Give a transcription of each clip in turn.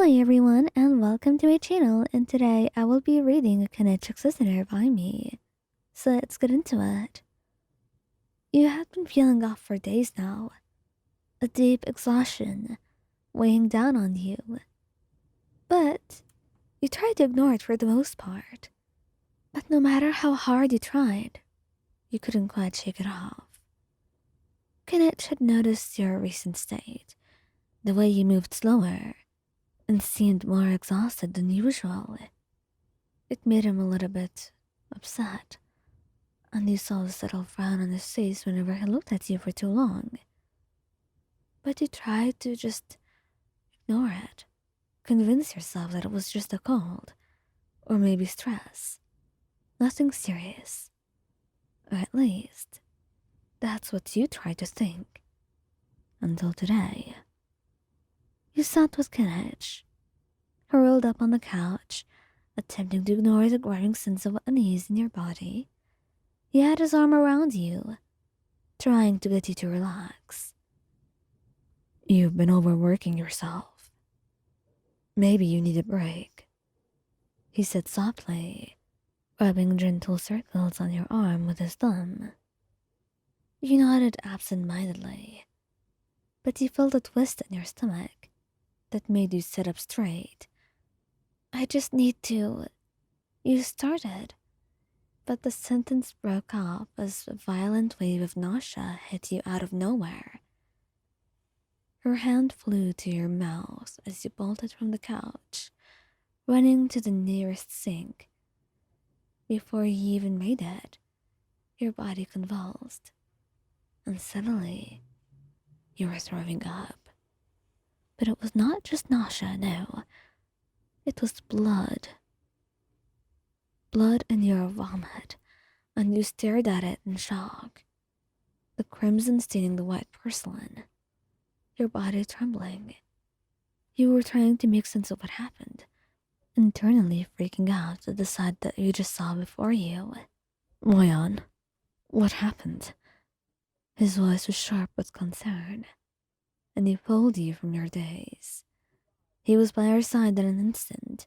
Hi everyone and welcome to my channel, and today I will be reading a Kinich listener by me. So let's get into it. You have been feeling off for days now. A deep exhaustion weighing down on you. But you tried to ignore it for the most part. But no matter how hard you tried, you couldn't quite shake it off. Kinich had noticed your recent state, the way you moved slower and seemed more exhausted than usual. It made him a little bit upset, and you saw the subtle frown on his face whenever he looked at you for too long. But you tried to just ignore it, convince yourself that it was just a cold, or maybe stress. Nothing serious. Or at least, that's what you tried to think. Until today. You sat with Kinich, curled up on the couch, attempting to ignore the growing sense of unease in your body. He had his arm around you, trying to get you to relax. You've been overworking yourself. Maybe you need a break, he said softly, rubbing gentle circles on your arm with his thumb. You nodded absent-mindedly, but you felt a twist in your stomach that made you sit up straight. I just need to... You started, but the sentence broke off as a violent wave of nausea hit you out of nowhere. Her hand flew to your mouth as you bolted from the couch, running to the nearest sink. Before you even made it, your body convulsed, and suddenly, you were throwing up. But it was not just nausea, no. It was blood. Blood in your vomit, and you stared at it in shock. The crimson staining the white porcelain. Your body trembling. You were trying to make sense of what happened, internally freaking out at the sight that you just saw before you. Moyan, what happened? His voice was sharp with concern, and he pulled you from your daze. He was by your side in an instant,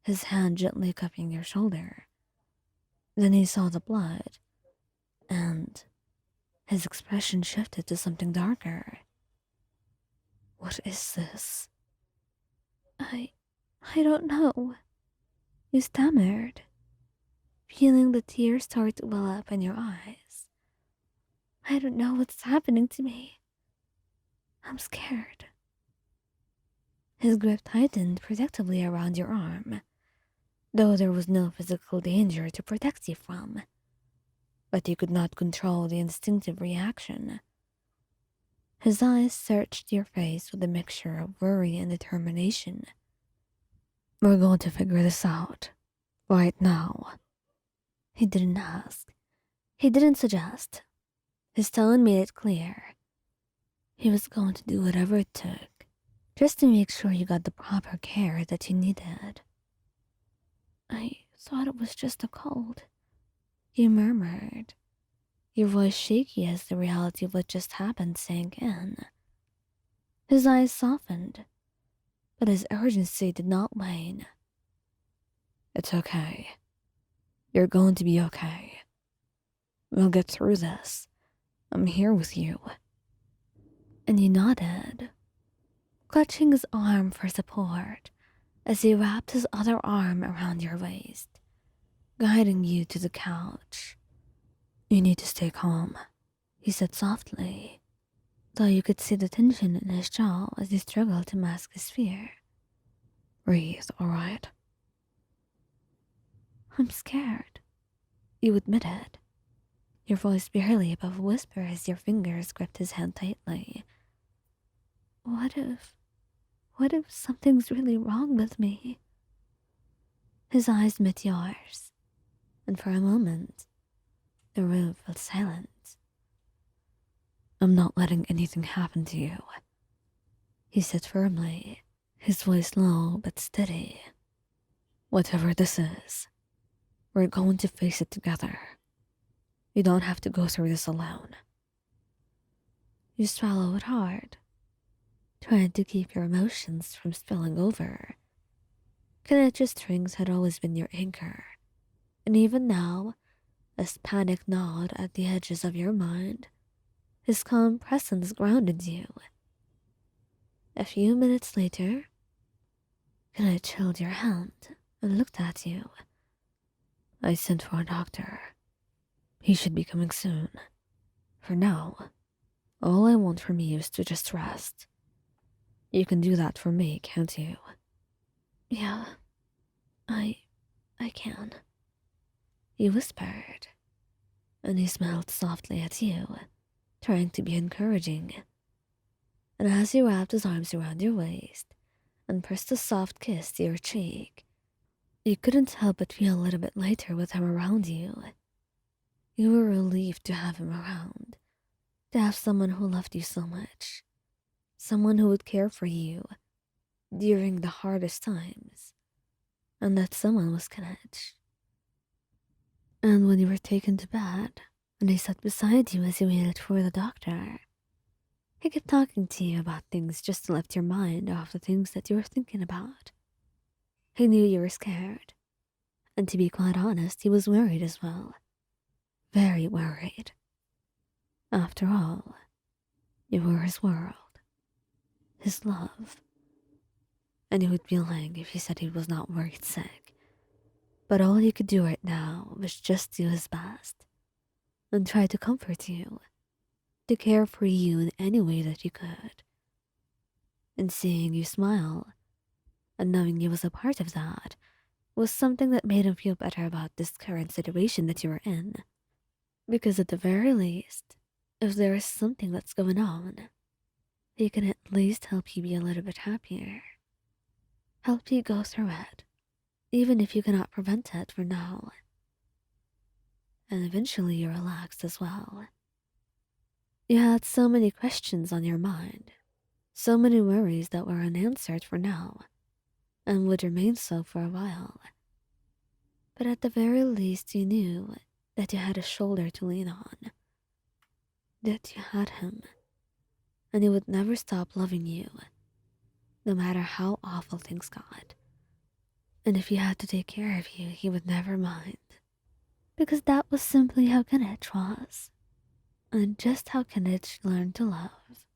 his hand gently cupping your shoulder. Then he saw the blood, and his expression shifted to something darker. What is this? I don't know. You stammered, feeling the tears start to well up in your eyes. I don't know what's happening to me. I'm scared. His grip tightened protectively around your arm, though there was no physical danger to protect you from. But you could not control the instinctive reaction. His eyes searched your face with a mixture of worry and determination. We're going to figure this out, right now. He didn't ask. He didn't suggest. His tone made it clear. He was going to do whatever it took, just to make sure you got the proper care that you needed. I thought it was just a cold, you murmured, your voice shaky as the reality of what just happened sank in. His eyes softened, but his urgency did not wane. It's okay. You're going to be okay. We'll get through this. I'm here with you. And you nodded, clutching his arm for support as he wrapped his other arm around your waist, guiding you to the couch. You need to stay calm, he said softly, though you could see the tension in his jaw as he struggled to mask his fear. Breathe, all right? I'm scared, you admitted, your voice barely above a whisper as your fingers gripped his hand tightly. What if something's really wrong with me? His eyes met yours, and for a moment, the room felt silent. I'm not letting anything happen to you, he said firmly, his voice low but steady. Whatever this is, we're going to face it together. You don't have to go through this alone. You swallowed hard, trying to keep your emotions from spilling over. Kenich's strings had always been your anchor, and even now, as panic gnawed at the edges of your mind, his calm presence grounded you. A few minutes later, Kinich held your hand and looked at you. I sent for a doctor. He should be coming soon. For now, all I want from you is to just rest. You can do that for me, can't you? Yeah, I... I can. He whispered, and he smiled softly at you, trying to be encouraging. And as he wrapped his arms around your waist and pressed a soft kiss to your cheek, you couldn't help but feel a little bit lighter with him around you. You were relieved to have him around, to have someone who loved you so much, someone who would care for you during the hardest times, and that someone was Kinich. And when you were taken to bed, and he sat beside you as you waited for the doctor, he kept talking to you about things just to lift your mind off the things that you were thinking about. He knew you were scared, and to be quite honest, he was worried as well. Very worried. After all, you were his world, his love. And he would be lying if he said he was not worried sick. But all he could do right now was just do his best and try to comfort you, to care for you in any way that he could. And seeing you smile and knowing he was a part of that was something that made him feel better about this current situation that you were in. Because at the very least, if there is something that's going on, he can at least help you be a little bit happier. Help you go through it, even if you cannot prevent it for now. And eventually you relaxed as well. You had so many questions on your mind, so many worries that were unanswered for now, and would remain so for a while. But at the very least you knew that you had a shoulder to lean on, that you had him, and he would never stop loving you, no matter how awful things got. And if he had to take care of you, he would never mind. Because that was simply how Kinich was, and just how Kinich learned to love.